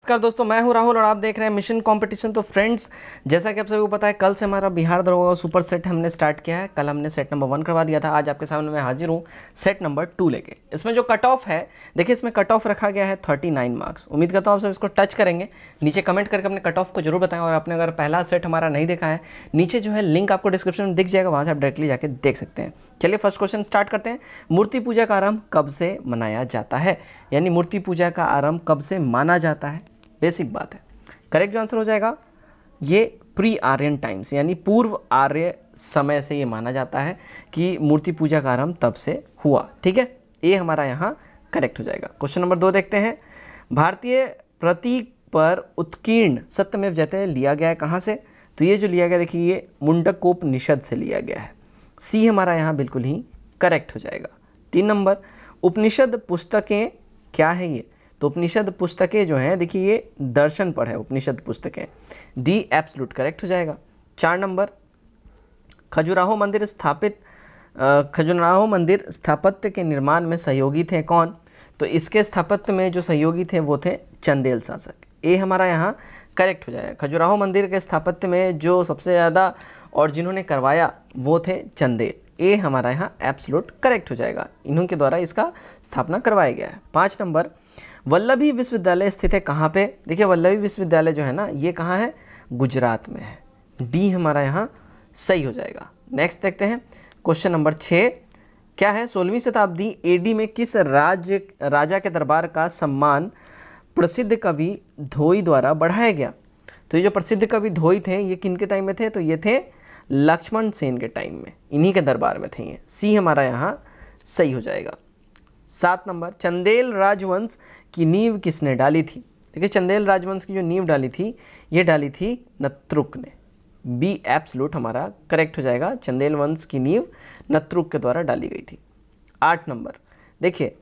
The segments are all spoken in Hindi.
नमस्कार दोस्तों, मैं हूं राहुल और आप देख रहे हैं मिशन कंपटीशन। तो फ्रेंड्स, जैसा कि आप सभी को पता है, कल से हमारा बिहार दरोगा सुपर सेट हमने स्टार्ट किया है। कल हमने सेट नंबर 1 करवा दिया था। आज आपके सामने मैं हाजिर हूं सेट नंबर 2 लेके। इसमें जो कट ऑफ है, देखिए इसमें कट ऑफ रखा गया है 39 मार्क्स। उम्मीद करता हूं आप सब इसको टच करेंगे। नीचे कमेंट करके अपने कट ऑफ को जरूर बताएं, और आपने अगर पहला सेट हमारा नहीं देखा है, नीचे जो है लिंक आपको डिस्क्रिप्शन में दिख जाएगा, वहां से आप डायरेक्टली जाके देख सकते हैं। चलिए फर्स्ट क्वेश्चन स्टार्ट करते हैं। मूर्ति पूजा का आरंभ कब से मनाया जाता है? यानी मूर्ति पूजा का आरंभ कब से माना जाता है? बेसिक बात है। करेक्ट जो आंसर हो जाएगा ये प्री आर्यन टाइम्स, यानी पूर्व आर्य समय से ये माना जाता है कि मूर्ति पूजा का आरंभ तब से हुआ। ठीक है, ये हमारा यहाँ करेक्ट हो जाएगा। क्वेश्चन नंबर 2 देखते हैं। भारतीय प्रतीक पर उत्कीर्ण सत्यमेव जयते लिया गया है कहाँ से? तो ये जो लिया गया, देखिए ये मुंडकोपनिषद से लिया गया है। सी हमारा यहाँ बिल्कुल ही करेक्ट हो जाएगा। 3 नंबर, उपनिषद पुस्तकें क्या है ये? तो उपनिषद पुस्तकें जो हैं, देखिए ये दर्शन पर है उपनिषद पुस्तकें। डी एब्सोल्यूट करेक्ट हो जाएगा। 4 नंबर, खजुराहो मंदिर स्थापत्य के निर्माण में सहयोगी थे कौन? तो इसके स्थापत्य में जो सहयोगी थे वो थे चंदेल शासक। ए हमारा यहाँ करेक्ट हो जाएगा। खजुराहो मंदिर के स्थापत्य में जो सबसे ज़्यादा और जिन्होंने करवाया वो थे चंदेल। ए हमारा यहाँ एब्सोल्यूट करेक्ट हो जाएगा। इन्हों के द्वारा इसका स्थापना करवाया गया है। 5 नंबर, वल्लभी विश्वविद्यालय स्थित है कहाँ पे? देखिए वल्लभी विश्वविद्यालय जो है ना, ये कहाँ है? गुजरात में है। डी हमारा यहाँ सही हो जाएगा। नेक्स्ट देखते हैं क्वेश्चन नंबर 6 क्या है? 16वीं शताब्दी एडी में किस राजा के दरबार का सम्मान प्रसिद्ध कवि धोई द्वारा बढ़ाया गया? तो ये जो प्रसिद्ध कवि धोई थे, ये किन के टाइम में थे? तो ये थे लक्ष्मण सेन के टाइम में, इन्हीं के दरबार में थे ये। सी हमारा यहाँ सही हो जाएगा। 7 नंबर, चंदेल राजवंश की नींव किसने डाली थी? देखिए चंदेल राजवंश की जो नींव डाली थी, ये डाली थी नत्रुक ने। बी एब्सोल्यूट हमारा करेक्ट हो जाएगा। चंदेल वंश की नींव नत्रुक के द्वारा डाली गई थी। 8 नंबर, देखिए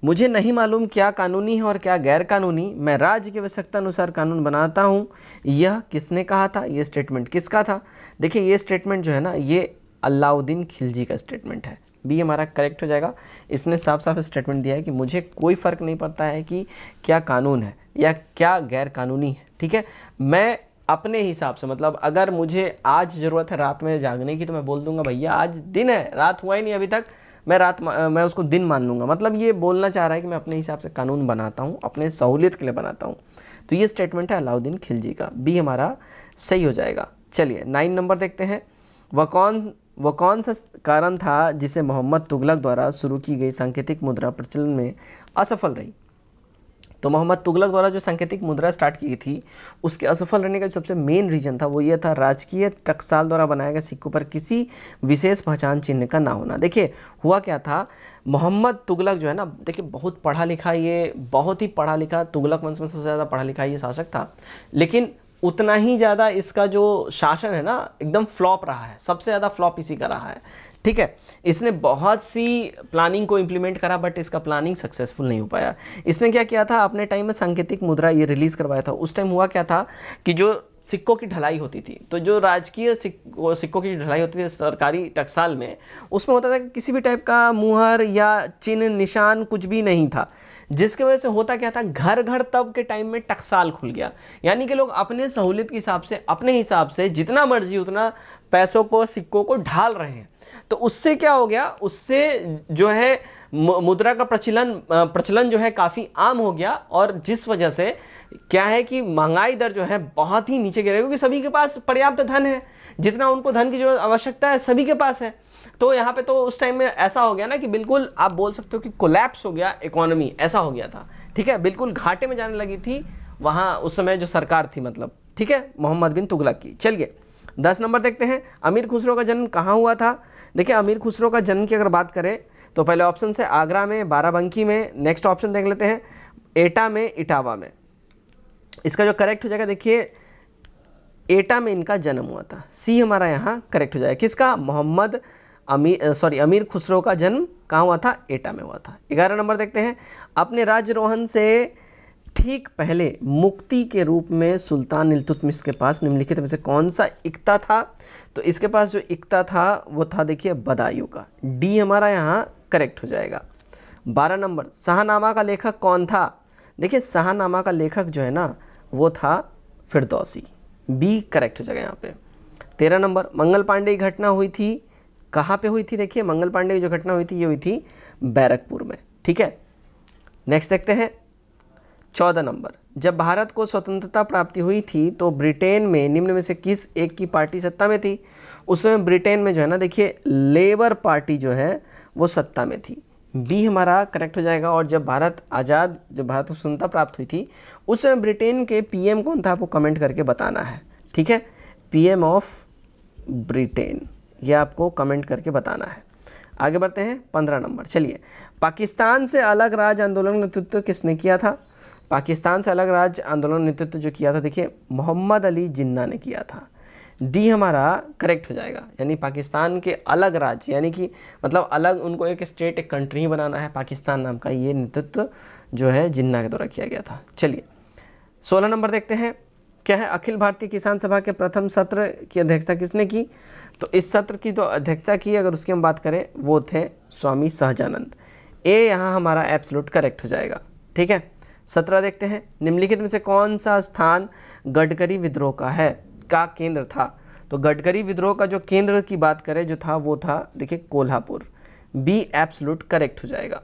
मुझे नहीं मालूम क्या कानूनी है और क्या गैर कानूनी, मैं राज्य की आवश्यकता अनुसार कानून बनाता हूँ, यह किसने कहा था? ये स्टेटमेंट किसका था? देखिए ये स्टेटमेंट जो है ना, ये अलाउद्दीन खिलजी का स्टेटमेंट है। बी हमारा करेक्ट हो जाएगा। इसने साफ साफ स्टेटमेंट दिया है कि मुझे कोई फर्क नहीं पड़ता है कि क्या कानून है या क्या गैर कानूनी है। ठीक है, मैं अपने हिसाब से, मतलब अगर मुझे आज जरूरत है रात में जागने की, तो मैं बोल दूंगा भैया आज दिन है, रात हुआ ही नहीं अभी तक, मैं उसको दिन मान लूंगा। मतलब ये बोलना चाह रहा है कि मैं अपने हिसाब से कानून बनाता हूँ, अपने सहूलियत के लिए बनाता हूँ। तो ये स्टेटमेंट है अलाउद्दीन खिलजी का। बी हमारा सही हो जाएगा। चलिए 9 नंबर देखते हैं। वह कौन सा कारण था जिसे मोहम्मद तुगलक द्वारा शुरू की गई सांकेतिक मुद्रा प्रचलन में असफल रही? तो मोहम्मद तुगलक द्वारा जो सांकेतिक मुद्रा स्टार्ट की थी, उसके असफल रहने का सबसे मेन रीजन था वो ये था, राजकीय टकसाल द्वारा बनाए गए सिक्कों पर किसी विशेष पहचान चिन्ह का ना होना। देखिए हुआ क्या था, मोहम्मद तुगलक जो है ना, देखिए बहुत पढ़ा लिखा, ये बहुत ही पढ़ा लिखा, तुगलक वंश में सबसे ज़्यादा पढ़ा लिखा ये शासक था, लेकिन उतना ही ज़्यादा इसका जो शासन है ना, एकदम फ्लॉप रहा है। सबसे ज़्यादा फ्लॉप इसी का रहा है। ठीक है, इसने बहुत सी प्लानिंग को इंप्लीमेंट करा, बट इसका प्लानिंग सक्सेसफुल नहीं हो पाया। इसने क्या किया था, अपने टाइम में सांकेतिक मुद्रा ये रिलीज करवाया था। उस टाइम हुआ क्या था कि जो सिक्कों की ढलाई होती थी, तो जो राजकीय सिक्कों की ढलाई होती थी सरकारी टकसाल में, उसमें होता था कि किसी भी टाइप का मुहर या चिन्ह निशान कुछ भी नहीं था, जिसकी वजह से होता क्या था, घर घर तब के टाइम में टकसाल खुल गया। यानी कि लोग अपने सहूलियत के हिसाब से, अपने हिसाब से जितना मर्जी उतना पैसों को, सिक्कों को ढाल रहे हैं। तो उससे क्या हो गया, उससे जो है मुद्रा का प्रचलन जो है काफी आम हो गया, और जिस वजह से क्या है कि महंगाई दर जो है बहुत ही नीचे गिरेगी, क्योंकि सभी के पास पर्याप्त धन है, जितना उनको धन की जरूरत आवश्यकता है सभी के पास है। तो यहाँ पे तो उस टाइम में ऐसा हो गया ना कि बिल्कुल आप बोल सकते हो कि कोलैप्स हो गया इकोनॉमी, ऐसा हो गया था। ठीक है, बिल्कुल घाटे में जाने लगी थी वहां उस समय जो सरकार थी, मतलब ठीक है, मोहम्मद बिन तुगलक की। चलिए 10 नंबर देखते हैं। अमीर खुसरो का जन्म कहाँ हुआ था? देखिए अमीर खुसरो का जन्म की अगर बात करें तो पहले ऑप्शन से आगरा में, बाराबंकी में। नेक्स्ट ऑप्शन देख लेते हैं, एटा में, इटावा में। इसका जो करेक्ट हो जाएगा, देखिए एटा में इनका जन्म हुआ था। सी हमारा यहाँ करेक्ट हो जाएगा। किसका? अमीर खुसरो का जन्म कहाँ हुआ था? एटा में हुआ था। 11 नंबर देखते हैं। अपने राज्यरोहण से ठीक पहले मुक्ति के रूप में सुल्तान इल्तुतमिश के पास निम्नलिखित में से कौन सा इक्ता था? तो इसके पास जो इक्ता था वो था, देखिए बदायूं का। डी हमारा यहाँ करेक्ट हो जाएगा। 12 नंबर, शाहनामा का लेखक कौन था? देखिए शाहनामा का लेखक जो है ना वो था फिरदौसी, बी करेक्ट हो जाएगा यहाँ पे। 13 नंबर, मंगल पांडे की घटना हुई थी, कहाँ पे हुई थी? देखिए मंगल पांडे की जो घटना हुई थी ये हुई थी बैरकपुर में, ठीक है। नेक्स्ट देखते हैं 14 नंबर, जब भारत को स्वतंत्रता प्राप्ति हुई थी तो ब्रिटेन में निम्न में से किस एक की पार्टी सत्ता में थी? उस समय ब्रिटेन में जो है ना देखिए लेबर पार्टी जो है वो सत्ता में थी, बी हमारा करेक्ट हो जाएगा। और जब भारत को स्वतंत्रता प्राप्त हुई थी उस समय ब्रिटेन के पीएम कौन था आपको कमेंट करके बताना है, ठीक है। पीएम ऑफ ब्रिटेन ये आपको कमेंट करके बताना है। आगे बढ़ते हैं 15 नंबर, चलिए पाकिस्तान से अलग राज्य आंदोलन नेतृत्व किसने किया था? पाकिस्तान से अलग राज्य आंदोलन नेतृत्व जो किया था देखिए मोहम्मद अली जिन्ना ने किया था, डी हमारा करेक्ट हो जाएगा। यानी पाकिस्तान के अलग राज्य यानी कि मतलब अलग उनको एक स्टेट एक कंट्री ही बनाना है पाकिस्तान नाम का, ये नेतृत्व जो है जिन्ना के द्वारा किया गया था। चलिए 16 नंबर देखते हैं, क्या है अखिल भारतीय किसान सभा के प्रथम सत्र की अध्यक्षता किसने की? तो इस सत्र की जो अध्यक्षता की अगर उसकी हम बात करें वो थे स्वामी सहजानंद, ए यहाँ हमारा एब्सोल्यूट करेक्ट हो जाएगा, ठीक है। 17 देखते हैं, निम्नलिखित में से कौन सा स्थान गडकरी विद्रोह का केंद्र था? तो गडकरी विद्रोह का जो केंद्र की बात करें जो था वो था देखिए कोल्हापुर, बी एब्सोल्यूट करेक्ट हो जाएगा।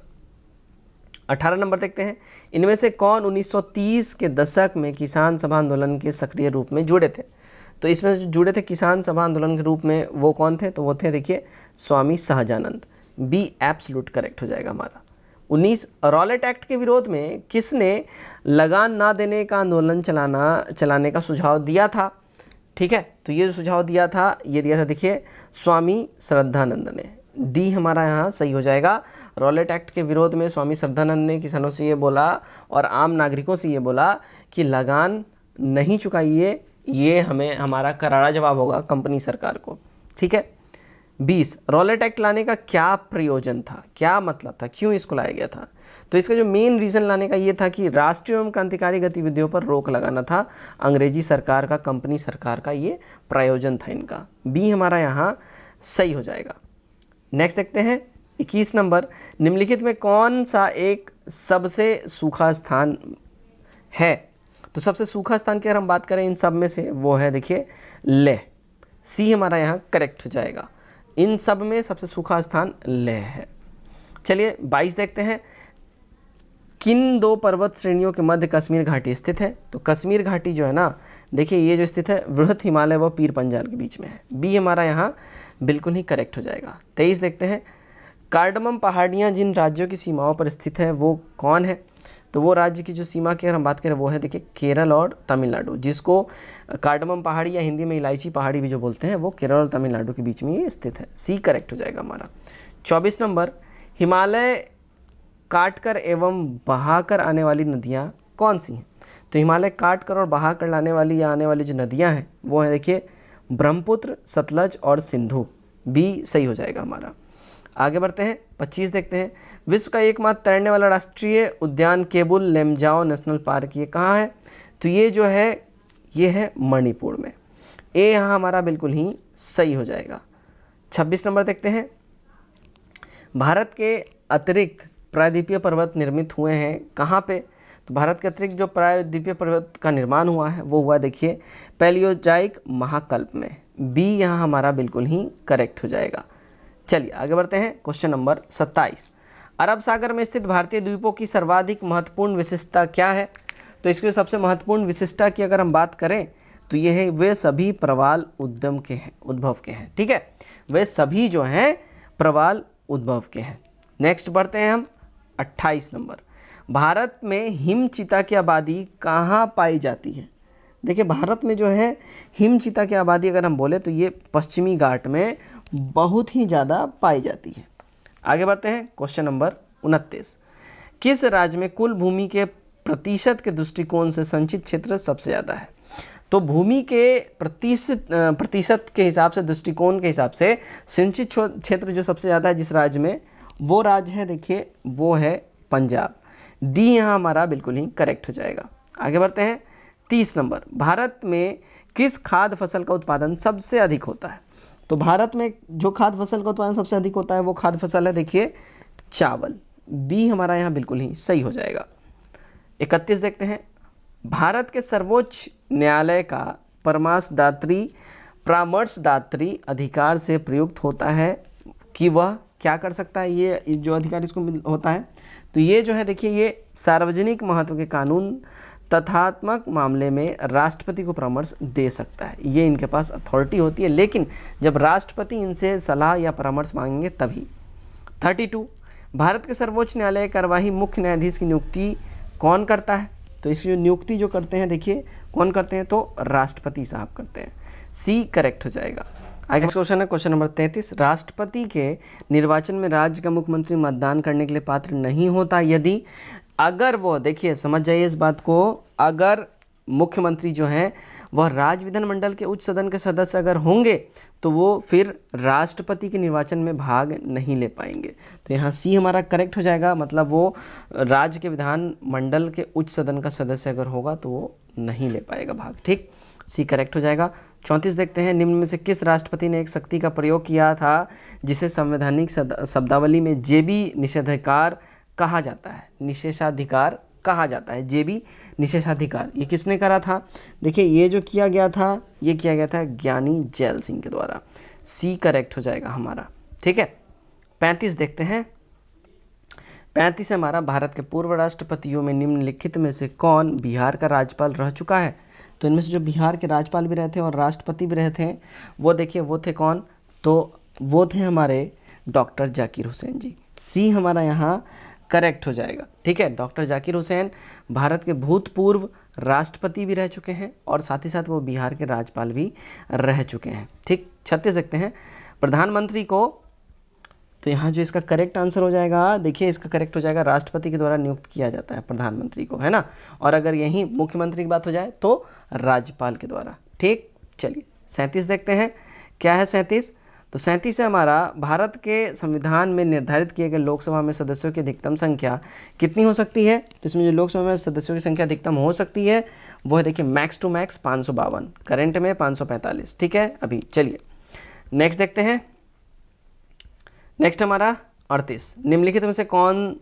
18 नंबर देखते हैं, इनमें से कौन 1930 के दशक में किसान सभा आंदोलन के सक्रिय रूप में जुड़े थे? तो इसमें जो जुड़े थे किसान सभा आंदोलन के रूप में वो कौन थे? तो वो थे देखिए Swami Sahajanand, B absolute correct हो जाएगा हमारा। 19 रॉलेट एक्ट के विरोध में किसने लगान ना देने का आंदोलन चलाने का सुझाव दिया था? ठीक है, तो ये जो सुझाव दिया था ये दिया था देखिए स्वामी श्रद्धानंद ने, डी हमारा यहाँ सही हो जाएगा। रॉलेट एक्ट के विरोध में स्वामी श्रद्धानंद ने किसानों से ये बोला और आम नागरिकों से ये बोला कि लगान नहीं चुकाइए, ये हमारा करारा जवाब होगा कंपनी सरकार को, ठीक है। 20 रॉलेट एक्ट लाने का क्या प्रयोजन था, क्या मतलब था, क्यों इसको लाया गया था? तो इसका जो मेन रीज़न लाने का ये था कि राष्ट्रीय एवं क्रांतिकारी गतिविधियों पर रोक लगाना था अंग्रेजी सरकार का, कंपनी सरकार का ये प्रयोजन था इनका, बी हमारा यहाँ सही हो जाएगा। नेक्स्ट देखते हैं 21 नंबर, निम्नलिखित में कौन सा एक सबसे सूखा स्थान है? तो सबसे सूखा स्थान की अगर हम बात करें इन सब में से वो है देखिए लेह, सी हमारा यहाँ करेक्ट हो जाएगा। इन सब में सबसे सूखा स्थान लेह है। चलिए 22 देखते हैं, किन दो पर्वत श्रेणियों के मध्य कश्मीर घाटी स्थित है? तो कश्मीर घाटी जो है ना देखिए ये जो स्थित है वृहत हिमालय व पीर पंजाल के बीच में है, बी हमारा यहाँ बिल्कुल ही करेक्ट हो जाएगा। 23 देखते हैं, कार्डमम पहाड़ियाँ जिन राज्यों की सीमाओं पर स्थित है वो कौन है? तो वो राज्य की जो सीमा की अगर हम बात करें वो है देखिए केरल और तमिलनाडु, जिसको कार्डमम पहाड़ी या हिंदी में इलायची पहाड़ी भी जो बोलते हैं वो केरल और तमिलनाडु के बीच में ये स्थित है, सी करेक्ट हो जाएगा हमारा। 24 नंबर, हिमालय काटकर एवं बहाकर आने वाली नदियाँ कौन सी हैं? तो हिमालय काटकर और बहाकर लाने वाली या आने वाली जो नदियाँ हैं वो है देखिए ब्रह्मपुत्र, सतलज और सिंधु, बी सही हो जाएगा हमारा। आगे बढ़ते हैं 25 देखते हैं, विश्व का एकमात्र तैरने वाला राष्ट्रीय उद्यान केबुल लेमजाओ नेशनल पार्क ये कहाँ है? तो ये जो है ये है मणिपुर में, ए यहाँ हमारा बिल्कुल ही सही हो जाएगा। 26 नंबर देखते हैं, भारत के अतिरिक्त प्रायद्वीपीय पर्वत निर्मित हुए हैं कहाँ पे? तो भारत के अतिरिक्त जो प्रायद्वीपीय पर्वत का निर्माण हुआ है वो हुआ देखिए पैलियोजाइक महाकल्प में, बी यहाँ हमारा बिल्कुल ही करेक्ट हो जाएगा। चलिए आगे बढ़ते हैं, क्वेश्चन नंबर 27, अरब सागर में स्थित भारतीय द्वीपों की सर्वाधिक महत्वपूर्ण विशेषता क्या है? तो इसकी सबसे महत्वपूर्ण विशेषता की अगर हम बात करें तो ये है वे सभी प्रवाल उद्भव के हैं, ठीक है, वे सभी जो हैं प्रवाल उद्भव के हैं। नेक्स्ट बढ़ते हैं हम 28 नंबर, भारत में हिमचीता की आबादी कहाँ पाई जाती है? देखिए भारत में जो है हिमचीता की आबादी अगर हम बोले तो ये पश्चिमी घाट में बहुत ही ज़्यादा पाई जाती है। आगे बढ़ते हैं, क्वेश्चन नंबर 29, किस राज्य में कुल भूमि के प्रतिशत के दृष्टिकोण से संचित क्षेत्र सबसे ज़्यादा है? तो भूमि के प्रतिशत के हिसाब से, दृष्टिकोण के हिसाब से सिंचित क्षेत्र जो सबसे ज़्यादा है जिस राज्य में, वो राज्य है देखिए वो है पंजाब, डी यहाँ हमारा बिल्कुल ही करेक्ट हो जाएगा। आगे बढ़ते हैं 30 नंबर, भारत में किस खाद्य फसल का उत्पादन सबसे अधिक होता है? तो भारत में जो खाद्य फसल का उत्पादन सबसे अधिक होता है वो खाद्य फसल है देखिए चावल, बी हमारा यहाँ बिल्कुल ही सही हो जाएगा। 31 देखते हैं, भारत के सर्वोच्च न्यायालय का परामर्शदात्री अधिकार से प्रयुक्त होता है कि वह क्या कर सकता है, ये जो अधिकार इसको होता है, तो ये जो है देखिए ये सार्वजनिक महत्व के कानून तथात्मक मामले में राष्ट्रपति को परामर्श दे सकता है, ये इनके पास अथॉरिटी होती है, लेकिन जब राष्ट्रपति इनसे सलाह या परामर्श मांगेंगे तभी। 32, भारत के सर्वोच्च न्यायालय कार्यवाही मुख्य न्यायाधीश की नियुक्ति कौन करता है, तो इसकी जो नियुक्ति जो करते हैं देखिए कौन करते हैं, तो राष्ट्रपति साहब करते हैं, सी करेक्ट हो जाएगा। आगे क्वेश्चन है क्वेश्चन नंबर 33, राष्ट्रपति के निर्वाचन में राज्य का मुख्यमंत्री मतदान करने के लिए पात्र नहीं होता यदि, अगर वो, देखिए समझ जाइए इस बात को, अगर मुख्यमंत्री जो हैं वह राज्य विधानमंडल के उच्च सदन के सदस्य अगर होंगे तो वो फिर राष्ट्रपति के निर्वाचन में भाग नहीं ले पाएंगे, तो यहाँ सी हमारा करेक्ट हो जाएगा, मतलब वो राज्य के विधानमंडल के उच्च सदन का सदस्य अगर होगा तो वो नहीं ले पाएगा भाग, ठीक, सी करेक्ट हो जाएगा। 34 देखते हैं, निम्न में से किस राष्ट्रपति ने एक शक्ति का प्रयोग किया था जिसे संवैधानिक शब्दावली में जेबी निषेधाधिकार कहा जाता है, निषेधाधिकार कहा जाता है, जेबी निषेधाधिकार, ये किसने करा था, देखिए ये जो किया गया था ये किया गया था ज्ञानी जैल सिंह के द्वारा, सी करेक्ट हो जाएगा हमारा, ठीक है। 35 देखते हैं, 35 हमारा, भारत के पूर्व राष्ट्रपतियों में निम्नलिखित में से कौन बिहार का राज्यपाल रह चुका है, तो इनमें से जो बिहार के राज्यपाल भी रहे थे और राष्ट्रपति भी रहे थे वो देखिए वो थे कौन, तो वो थे हमारे डॉक्टर जाकिर हुसैन जी, सी हमारा यहाँ करेक्ट हो जाएगा, ठीक है। डॉक्टर जाकिर हुसैन भारत के भूतपूर्व राष्ट्रपति भी रह चुके हैं और साथ ही साथ वो बिहार के राज्यपाल भी रह चुके हैं, ठीक। 36 देखते हैं, प्रधानमंत्री को, तो यहाँ जो इसका करेक्ट आंसर हो जाएगा, देखिए इसका करेक्ट हो जाएगा राष्ट्रपति के द्वारा नियुक्त किया जाता है प्रधानमंत्री को, है ना, और अगर यही मुख्यमंत्री की बात हो जाए तो राज्यपाल के द्वारा, ठीक। चलिए 37 देखते हैं, क्या है 37, तो 37 है हमारा, भारत के संविधान में निर्धारित किए गए लोकसभा में सदस्यों की अधिकतम संख्या कितनी हो सकती है, तो इसमें जो लोकसभा में सदस्यों की संख्या अधिकतम हो सकती है वो है देखिए मैक्स टू मैक्स 552, करंट में 545, ठीक है। अभी चलिए नेक्स्ट देखते हैं, नेक्स्ट हमारा 38, निम्नलिखित में से कौन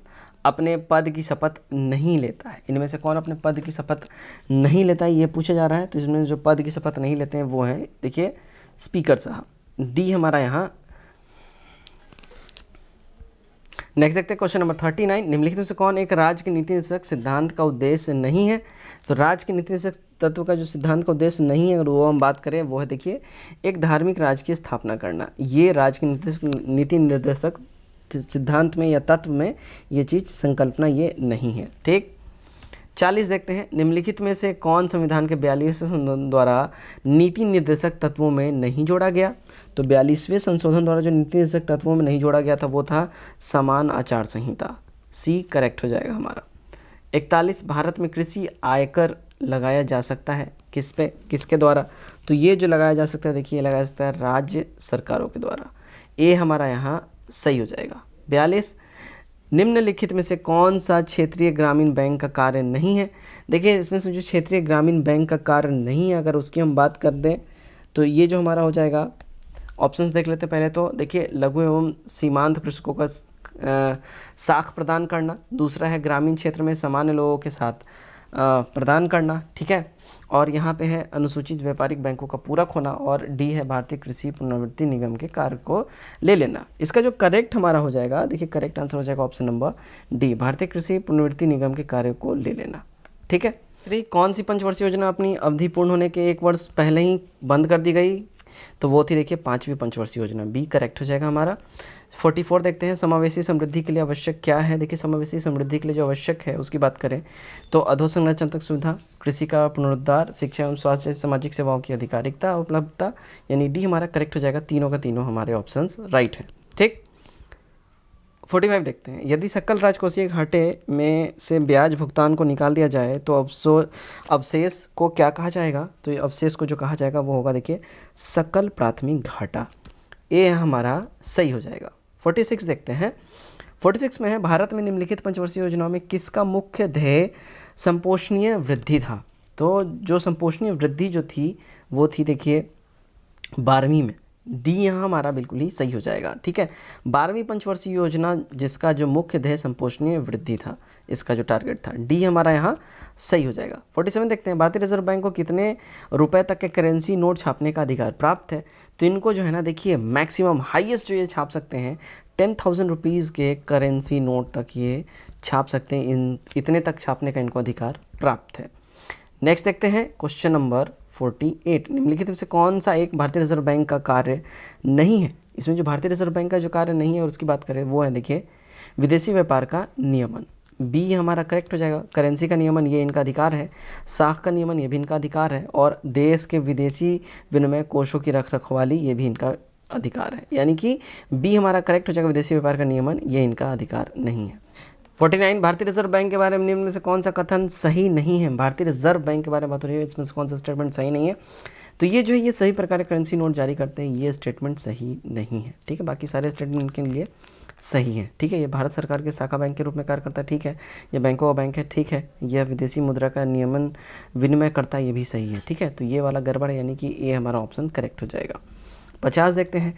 अपने पद की शपथ नहीं लेता है, इनमें से कौन अपने पद की शपथ नहीं लेता है ये पूछा जा रहा है, तो इसमें जो पद की शपथ नहीं लेते हैं वो है देखिए स्पीकर साहब, डी हमारा यहाँ। नेक्स्ट देखते हैं क्वेश्चन नंबर 39, निम्नलिखित में से कौन एक राज्य के नीति निर्देशक सिद्धांत का उद्देश्य नहीं है, तो राज्य के नीति निर्देशक तत्व का जो सिद्धांत का उद्देश्य नहीं है अगर वो हम बात करें वो है देखिए एक धार्मिक राज्य की स्थापना करना, ये राज्य के नीति निर्देशक सिद्धांत में या तत्व में ये चीज संकल्पना ये नहीं है, ठीक। 40 देखते हैं, निम्नलिखित में से कौन संविधान के 42वें संशोधन द्वारा नीति निर्देशक तत्वों में नहीं जोड़ा गया, तो 42वें संशोधन द्वारा जो नीति निर्देशक तत्वों में नहीं जोड़ा गया था वो था समान आचार संहिता, सी करेक्ट हो जाएगा हमारा। 41, भारत में कृषि आयकर लगाया जा सकता है किस पे, किसके द्वारा, तो ये जो लगाया जा सकता है देखिए लगाया जा सकता है राज्य सरकारों के द्वारा, ए हमारा यहाँ सही हो जाएगा। 42, निम्नलिखित में से कौन सा क्षेत्रीय ग्रामीण बैंक का कार्य नहीं है, देखिए इसमें से जो क्षेत्रीय ग्रामीण बैंक का कार्य नहीं है अगर उसकी हम बात कर दें तो ये जो हमारा हो जाएगा, ऑप्शंस देख लेते पहले, तो देखिए लघु एवं सीमांत कृषकों का साख प्रदान करना, दूसरा है ग्रामीण क्षेत्र में सामान्य लोगों के साथ प्रदान करना, ठीक है, और यहाँ पे है अनुसूचित व्यापारिक बैंकों का पूरक होना, और डी है भारतीय कृषि पुनर्वृत्ति निगम के कार्य को ले लेना। इसका जो करेक्ट हमारा हो जाएगा देखिए करेक्ट आंसर हो जाएगा ऑप्शन नंबर डी, भारतीय कृषि पुनर्वृत्ति निगम के कार्य को ले लेना, ठीक है। कौन सी पंचवर्षीय योजना अपनी अवधि पूर्ण होने के 1 वर्ष पहले ही बंद कर दी गई, तो वो थी देखिए 5वीं पंचवर्षीय योजना, बी करेक्ट हो जाएगा हमारा। 44 देखते हैं, समावेशी समृद्धि के लिए आवश्यक क्या है, देखिए समावेशी समृद्धि के लिए जो आवश्यक है उसकी बात करें तो अधोसंरचनात्मक सुविधा, कृषि का पुनरुद्धार, शिक्षा एवं स्वास्थ्य सामाजिक सेवाओं की आधिकारिकता उपलब्धता, यानी डी हमारा करेक्ट हो जाएगा, तीनों का तीनों हमारे ऑप्शंस राइट हैं, ठीक। 45 देखते हैं, यदि सकल राजकोषीय घाटे में से ब्याज भुगतान को निकाल दिया जाए तो अवशेष को क्या कहा जाएगा, तो ये अवशेष को जो कहा जाएगा वो होगा देखिए सकल प्राथमिक घाटा, ये हमारा सही हो जाएगा। 46 देखते हैं, 46 में है, भारत में निम्नलिखित पंचवर्षीय योजनाओं में किसका मुख्य ध्येय संपोषणीय वृद्धि था, तो जो संपोषणीय वृद्धि जो थी वो थी देखिए 12वीं में, डी यहाँ हमारा बिल्कुल ही सही हो जाएगा। ठीक है, 12वीं पंचवर्षीय योजना जिसका जो मुख्य ध्येय संपोषणीय वृद्धि था, इसका जो टारगेट था, डी हमारा यहाँ सही हो जाएगा। 47 देखते हैं, भारतीय रिजर्व बैंक को कितने रुपए तक के करेंसी नोट छापने का अधिकार प्राप्त है। तो इनको जो है ना देखिए मैक्सिमम हाईएस्ट जो ये छाप सकते हैं 10,000 रुपीज़ के करेंसी नोट तक ये छाप सकते हैं, इतने तक छापने का इनको अधिकार प्राप्त है। नेक्स्ट देखते हैं क्वेश्चन नंबर 48, निम्नलिखित में से कौन सा एक भारतीय रिजर्व बैंक का कार्य नहीं है। इसमें जो भारतीय रिजर्व बैंक का जो कार्य नहीं है और उसकी बात करें वो है देखिए विदेशी व्यापार का नियमन, बी हमारा करेक्ट हो जाएगा। करेंसी का नियमन ये इनका अधिकार है, साख का नियमन ये भी इनका अधिकार है, और देश के विदेशी विनिमय कोषों की रख रखवाली ये भी इनका अधिकार है, यानी कि बी हमारा करेक्ट हो जाएगा। विदेशी व्यापार का नियमन ये इनका अधिकार नहीं है। 49, भारतीय रिजर्व बैंक के बारे में निम्न में से कौन सा कथन सही नहीं है। भारतीय रिजर्व बैंक के बारे में बात हो रही है, इसमें से कौन सा स्टेटमेंट सही नहीं है। तो ये जो है ये सही प्रकार के करेंसी नोट जारी करते हैं, ये स्टेटमेंट सही नहीं है। ठीक है, बाकी सारे स्टेटमेंट के लिए सही है। ठीक है, ये भारत सरकार के शाखा बैंक के रूप में कार्य करता है। ठीक है, ये बैंकों का बैंक है। ठीक है, यह विदेशी मुद्रा का नियमन विनिमय करता है, ये भी सही है। ठीक है, तो ये वाला गड़बड़ है, यानी कि ये हमारा ऑप्शन करेक्ट हो जाएगा। 50 देखते हैं,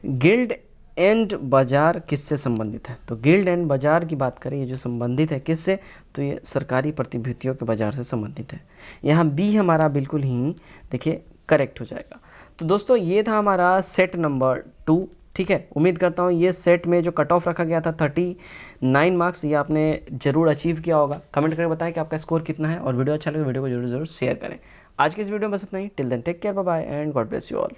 गिल्ड एंड बाजार किससे संबंधित है। तो गिल्ड एंड बाजार की बात करें, ये जो संबंधित है किससे, तो ये सरकारी प्रतिभूतियों के बाजार से संबंधित है। यहाँ बी हमारा बिल्कुल ही देखिए करेक्ट हो जाएगा। तो दोस्तों ये था हमारा सेट नंबर 2। ठीक है, उम्मीद करता हूँ ये सेट में जो कट ऑफ रखा गया था 39 मार्क्स, ये आपने जरूर अचीव किया होगा। कमेंट करके बताएं कि आपका स्कोर कितना है, और वीडियो अच्छा लगे वीडियो को जरूर शेयर करें। आज की इस वीडियो में बस इतना ही। Till then take care, bye bye and God bless you all.